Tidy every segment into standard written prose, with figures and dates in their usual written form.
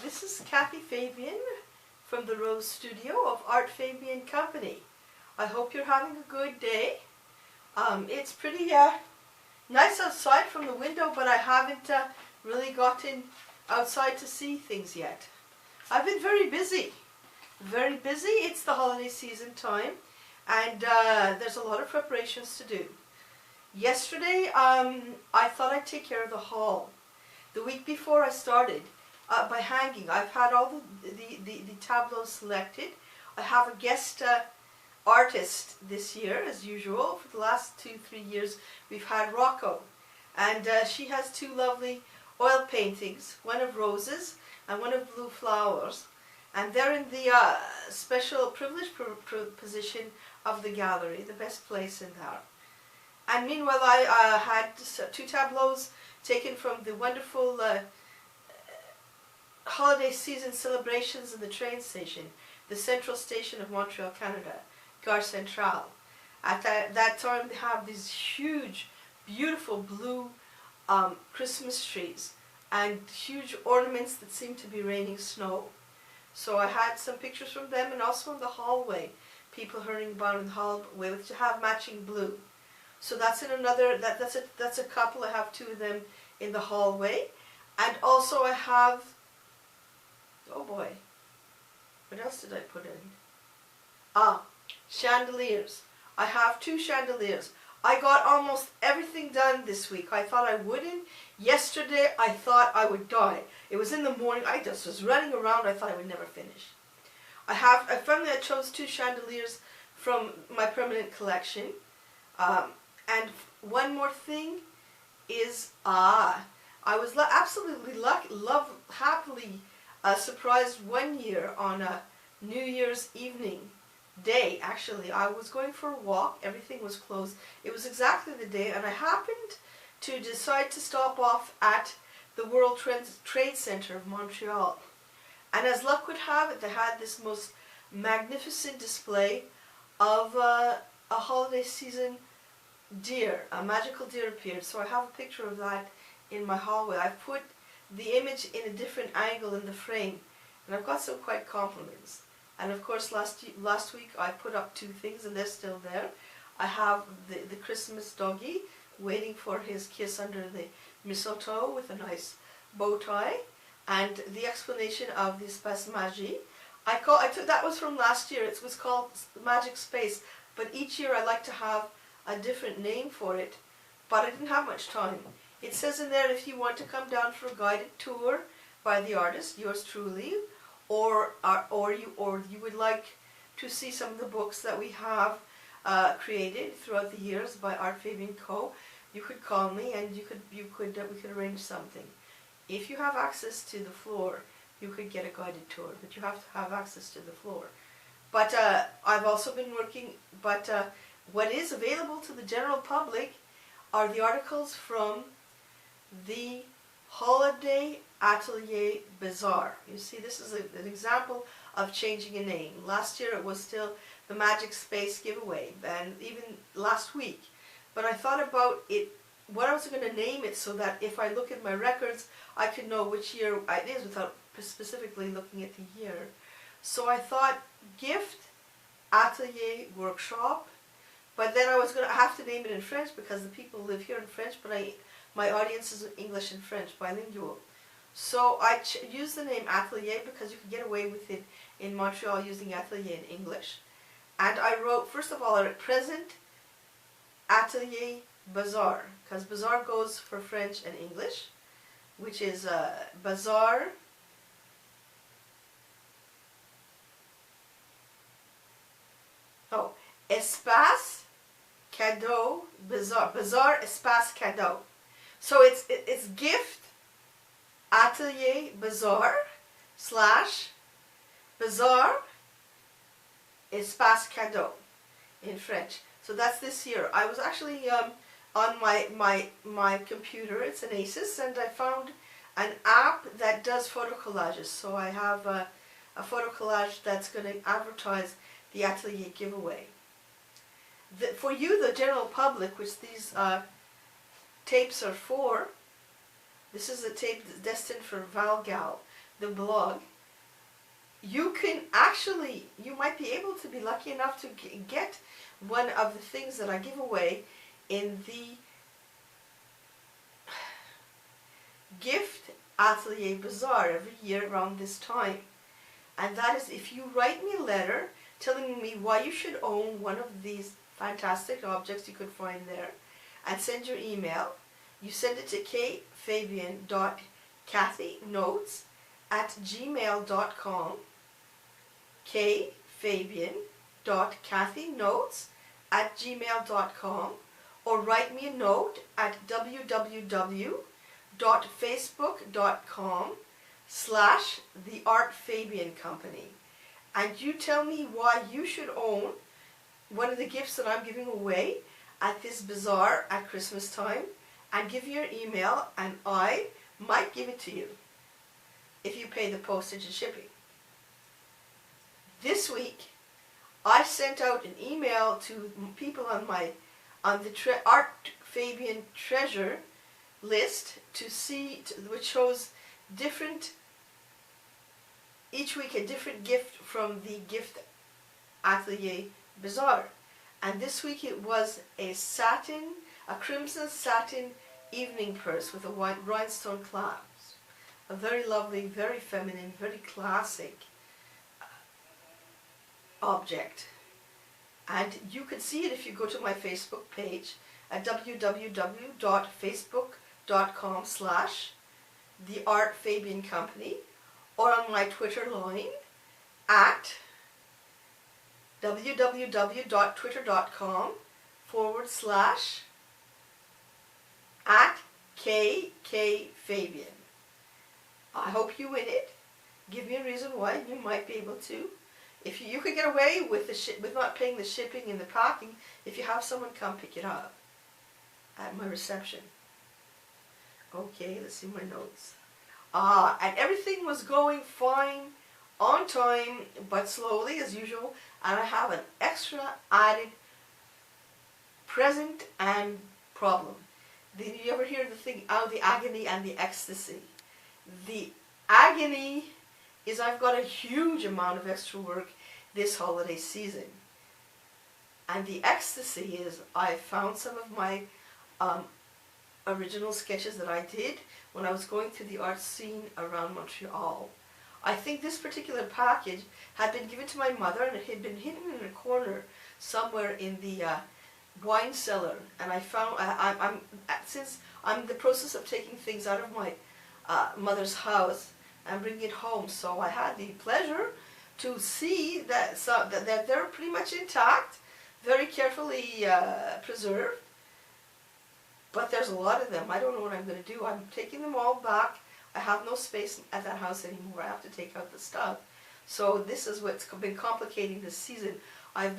This is Kathy Fabian from the Rose Studio of Art Fabian Company. I hope you're having a good day. It's pretty nice outside from the window, but I haven't really gotten outside to see things yet. I've been very busy. Very busy. It's the holiday season time, and there's a lot of preparations to do. Yesterday, I thought I'd take care of the hall. The week before I started by hanging. I've had all the tableaus selected. I have a guest artist this year, as usual. For the last 2-3 years, we've had Rocco, and she has two lovely oil paintings, one of roses and one of blue flowers, and they're in the special privileged position of the gallery, the best place in there. And meanwhile, I had two tableaus taken from the wonderful holiday season celebrations in the train station, the central station of Montreal, Canada, Gare Centrale. At that time, they have these huge, beautiful blue Christmas trees and huge ornaments that seem to be raining snow. So I had some pictures from them, and also in the hallway, people hurrying about in the hallway to have matching blue. So that's in another. That's a couple. I have two of them in the hallway, and also I have. Oh boy, what else did I put in? Chandeliers. I have two chandeliers. I got almost everything done this week. I thought I wouldn't. Yesterday I thought I would die. It was in the morning. I just was running around. I thought I would never finish. I finally chose two chandeliers from my permanent collection. And one more thing is, I was absolutely happily surprised one year on a New Year's evening day. Actually, I was going for a walk. Everything was closed. It was exactly the day, and I happened to decide to stop off at the World Trade Center of Montreal. And as luck would have it, they had this most magnificent display of a holiday season deer. A magical deer appeared. So I have a picture of that in my hallway. I've put the image in a different angle in the frame, and I've got some quite compliments. And of course, last week I put up two things, and they're still there. I have the Christmas doggy waiting for his kiss under the mistletoe with a nice bow tie, and the explanation of the Espace Magie. I took that was from last year. It was called Magic Space, but each year I like to have a different name for it, but I didn't have much time. It says in there, if you want to come down for a guided tour by the artist, yours truly, or you would like to see some of the books that we have created throughout the years by Art Fabian Co, you could call me, and we could arrange something. If you have access to the floor, you could get a guided tour, but you have to have access to the floor. But I've also been working. But what is available to the general public are the articles from the Holiday Atelier Bazaar. You see, this is an example of changing a name. Last year it was still the Magic Space giveaway, and even last week. But I thought about it, what I was going to name it, so that if I look at my records, I could know which year it is without specifically looking at the year. So I thought Gift Atelier Workshop. But then I was going to have to name it in French because the people live here in French, but my audience is English and French, bilingual. So I used the name Atelier because you could get away with it in Montreal using Atelier in English. And I wrote, first of all, I wrote Present Atelier Bazaar, because Bazaar goes for French and English, which is Bazaar. Oh, Espace Cadeau Bazaar, Bazaar Espace Cadeau. So it's Gift Atelier Bazaar / Bazaar Espace Cadeau in French. So that's this year. I was actually on my computer. It's an Asus, and I found an app that does photo collages. So I have a photo collage that's going to advertise the Atelier giveaway. For you, the general public, which these tapes are for, this is a tape destined for Val Gal. the blog, you can actually, you might be able to be lucky enough to get one of the things that I give away in the Gift Atelier Bazaar every year around this time. And that is if you write me a letter telling me why you should own one of these fantastic objects you could find there, and send your email. You send it to kfabian.kathynotes@gmail.com, kfabian.kathynotes@gmail.com, or write me a note at www.facebook.com/theartfabiancompany, and you tell me why you should own one of the gifts that I'm giving away at this bazaar at Christmas time, and give your email, and I might give it to you if you pay the postage and shipping. This week I sent out an email to people on the Art Fabian treasure list which shows each week a different gift from the Gift Atelier Bazaar. And this week it was a crimson satin evening purse with a white rhinestone clasp. A very lovely, very feminine, very classic object. And you can see it if you go to my Facebook page at www.facebook.com/theartfabiancompany, or on my Twitter line at www.twitter.com/@KKFabian. I hope you win it. Give me a reason why you might be able to. If you could get away with with not paying the shipping and the packing, if you have someone come pick it up at my reception. Okay, let's see my notes. And everything was going fine, on time, but slowly as usual. And I have an extra added present and problem. Did you ever hear the thing, the agony and the ecstasy? The agony is I've got a huge amount of extra work this holiday season. And the ecstasy is I found some of my original sketches that I did when I was going through the art scene around Montreal. I think this particular package had been given to my mother, and it had been hidden in a corner somewhere in the wine cellar. And I found, since I'm in the process of taking things out of my mother's house and bringing it home, so I had the pleasure to see that they're pretty much intact, very carefully preserved. But there's a lot of them. I don't know what I'm going to do. I'm taking them all back. I have no space at that house anymore. I have to take out the stuff. So this is what's been complicating this season. I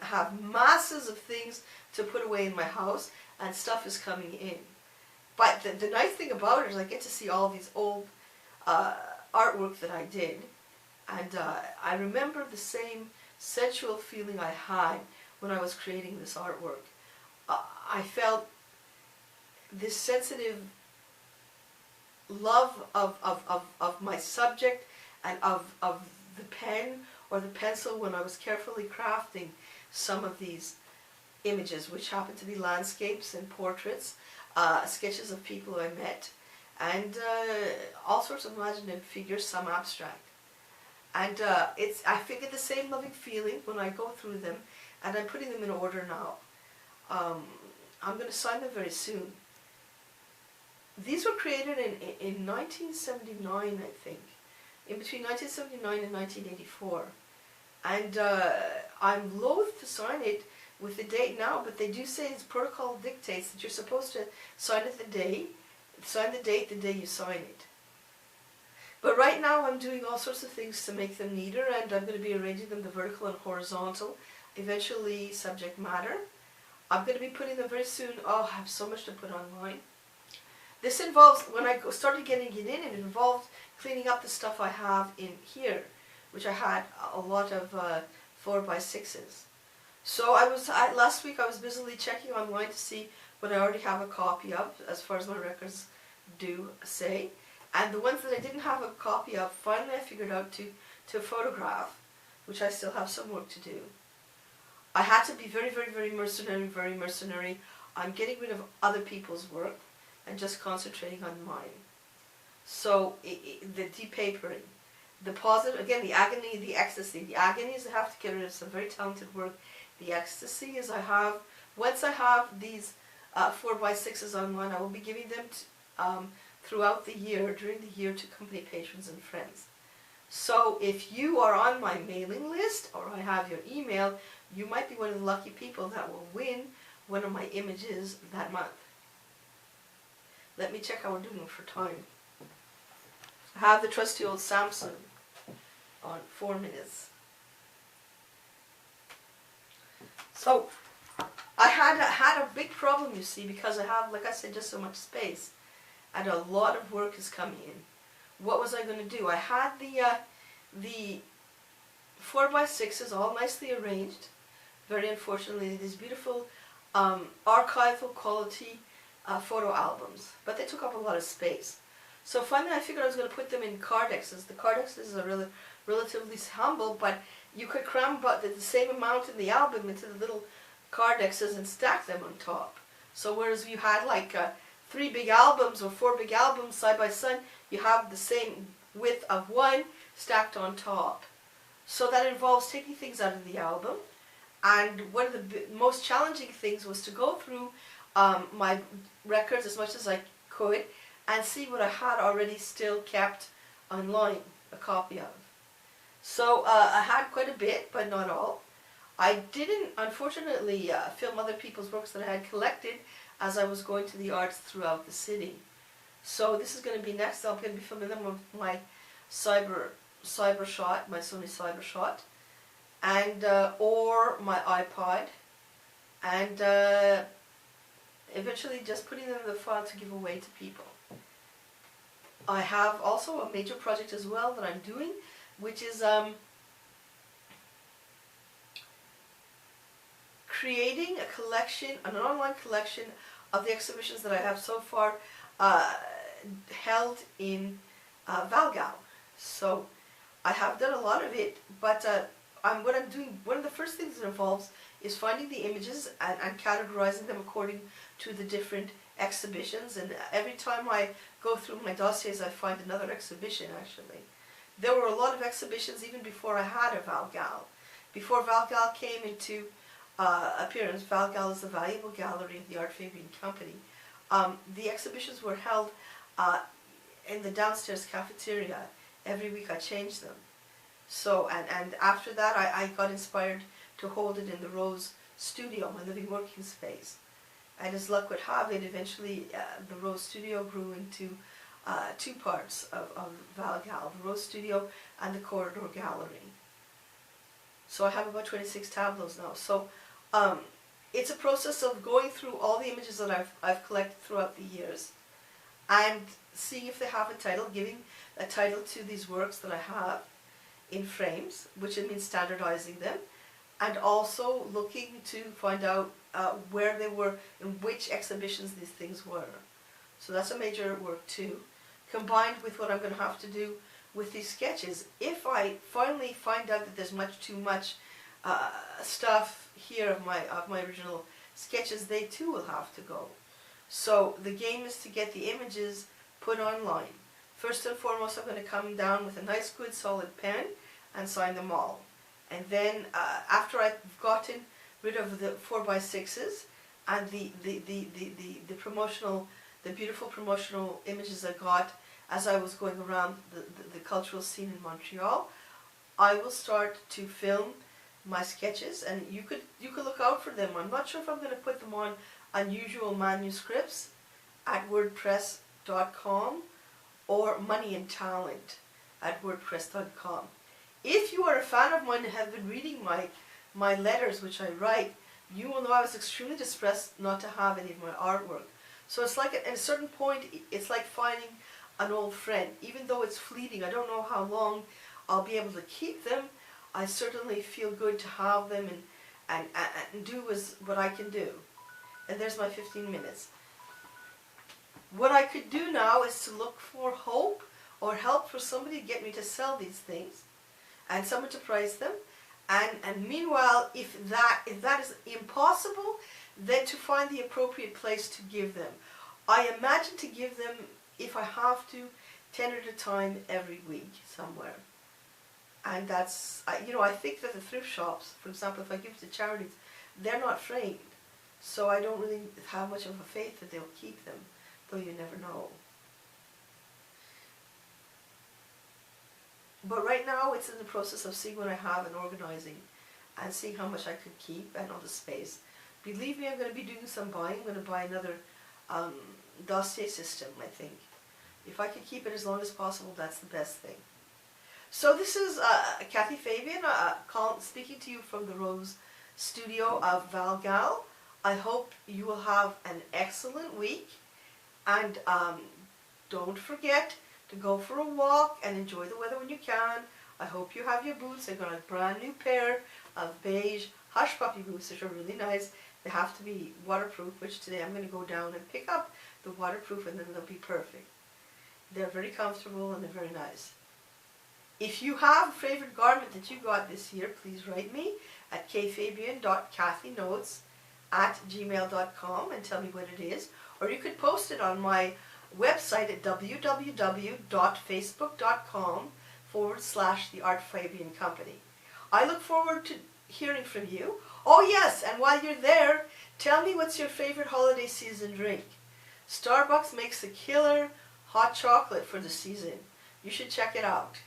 have masses of things to put away in my house, and stuff is coming in. But the nice thing about it is I get to see all these old artwork that I did, and I remember the same sensual feeling I had when I was creating this artwork. I felt this sensitive love of my subject and of the pen or the pencil when I was carefully crafting some of these images, which happen to be landscapes and portraits, sketches of people I met, and all sorts of imaginative figures, some abstract. And I figure the same loving feeling when I go through them, and I'm putting them in order now. I'm going to sign them very soon. These were created in 1979, I think, in between 1979 and 1984. And I'm loath to sign it with the date now, but they do say its protocol dictates that you're supposed to sign the date the day you sign it. But right now I'm doing all sorts of things to make them neater, and I'm going to be arranging them the vertical and horizontal, eventually subject matter. I'm going to be putting them very soon. Oh, I have so much to put online. This involves, when I started getting it in, it involved cleaning up the stuff I have in here, which I had a lot of 4x6s. So last week I was busily checking online to see what I already have a copy of, as far as my records do say. And the ones that I didn't have a copy of, finally I figured out to photograph, which I still have some work to do. I had to be very, very, very mercenary. I'm getting rid of other people's work and just concentrating on mine. So the depapering, the positive, again, the agony, the ecstasy. The agony is I have to get rid of some very talented work. The ecstasy is once I have these 4x6s online, I will be giving them throughout the year, during the year, to company patrons and friends. So if you are on my mailing list, or I have your email, you might be one of the lucky people that will win one of my images that month. Let me check how we're doing for time. I have the trusty old Samsung on 4 minutes. So I had a big problem, you see, because I have, like I said, just so much space, and a lot of work is coming in. What was I going to do? I had the 4x6s all nicely arranged. Very unfortunately, these beautiful archival quality photo albums, but they took up a lot of space. So finally I figured I was going to put them in cardexes. The cardexes are really relatively humble, but you could cram about the same amount in the album into the little cardexes and stack them on top. So whereas you had like 3 big albums or 4 big albums side by side, you have the same width of one stacked on top. So that involves taking things out of the album. And one of the most challenging things was to go through my records as much as I could and see what I had already still kept online, a copy of. So I had quite a bit, but not all. I didn't, unfortunately, film other people's works that I had collected as I was going to the arts throughout the city. So this is going to be next. I'm going to be filming them with my Cyber Shot, my Sony Cyber Shot, and or my iPod, and eventually just putting them in the file to give away to people. I have also a major project as well that I'm doing, which is creating a collection, an online collection of the exhibitions that I have so far held in Val Gal. So I have done a lot of it, but what I'm doing, one of the first things it involves is finding the images and categorizing them according to the different exhibitions. And every time I go through my dossiers, I find another exhibition, actually. There were a lot of exhibitions even before I had a Val Gal. Before Val Gal came into appearance, Val Gal is the valuable gallery of the Art Fabian Company. The exhibitions were held in the downstairs cafeteria. Every week I changed them. So, and after that I got inspired to hold it in the Rose studio, my living working space. And as luck would have it, eventually the Rose studio grew into 2 parts of Val Gal, the Rose studio and the corridor gallery. So I have about 26 tableaus now. So it's a process of going through all the images that I've collected throughout the years and seeing if they have a title, giving a title to these works that I have in frames, which means standardizing them, and also looking to find out where they were, in which exhibitions these things were. So that's a major work too, combined with what I'm going to have to do with these sketches. If I finally find out that there's too much stuff here of my original sketches, they too will have to go. So the game is to get the images put online. First and foremost, I'm going to come down with a nice good solid pen and sign them all. And then after I've gotten rid of the 4x6s and the beautiful promotional images I got as I was going around the cultural scene in Montreal, I will start to film my sketches, and you could look out for them. I'm not sure if I'm going to put them on unusual manuscripts at wordpress.com or Money and Talent at wordpress.com. If you are a fan of mine and have been reading my letters which I write, you will know I was extremely distressed not to have any of my artwork. So it's like at a certain point, it's like finding an old friend. Even though it's fleeting, I don't know how long I'll be able to keep them. I certainly feel good to have them and do what I can do. And there's my 15 minutes. What I could do now is to look for hope or help for somebody to get me to sell these things and someone to price them. And meanwhile, if that is impossible, then to find the appropriate place to give them. I imagine to give them, if I have to, 10 at a time every week somewhere. And that's, you know, I think that the thrift shops, for example, if I give it to charities, they're not framed. So I don't really have much of a faith that they'll keep them, though you never know. But right now it's in the process of seeing what I have and organizing and seeing how much I could keep and all the space. Believe me, I'm going to be doing some buying. I'm going to buy another dossier system, I think. If I could keep it as long as possible, that's the best thing. So this is Kathy Fabian speaking to you from the Rose Studio of Val Gal. I hope you will have an excellent week, and don't forget to go for a walk and enjoy the weather when you can. I hope you have your boots. I've got a brand new pair of beige hush puppy boots which are really nice. They have to be waterproof, which today I'm going to go down and pick up the waterproof, and then they'll be perfect. They're very comfortable and they're very nice. If you have a favorite garment that you got this year, please write me at kfabian.kathynotes@gmail.com and tell me what it is. Or you could post it on my website at www.facebook.com/The Art Fabian Company. I look forward to hearing from you. Oh yes, and while you're there, tell me what's your favorite holiday season drink. Starbucks makes a killer hot chocolate for the season. You should check it out.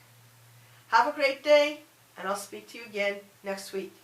Have a great day, and I'll speak to you again next week.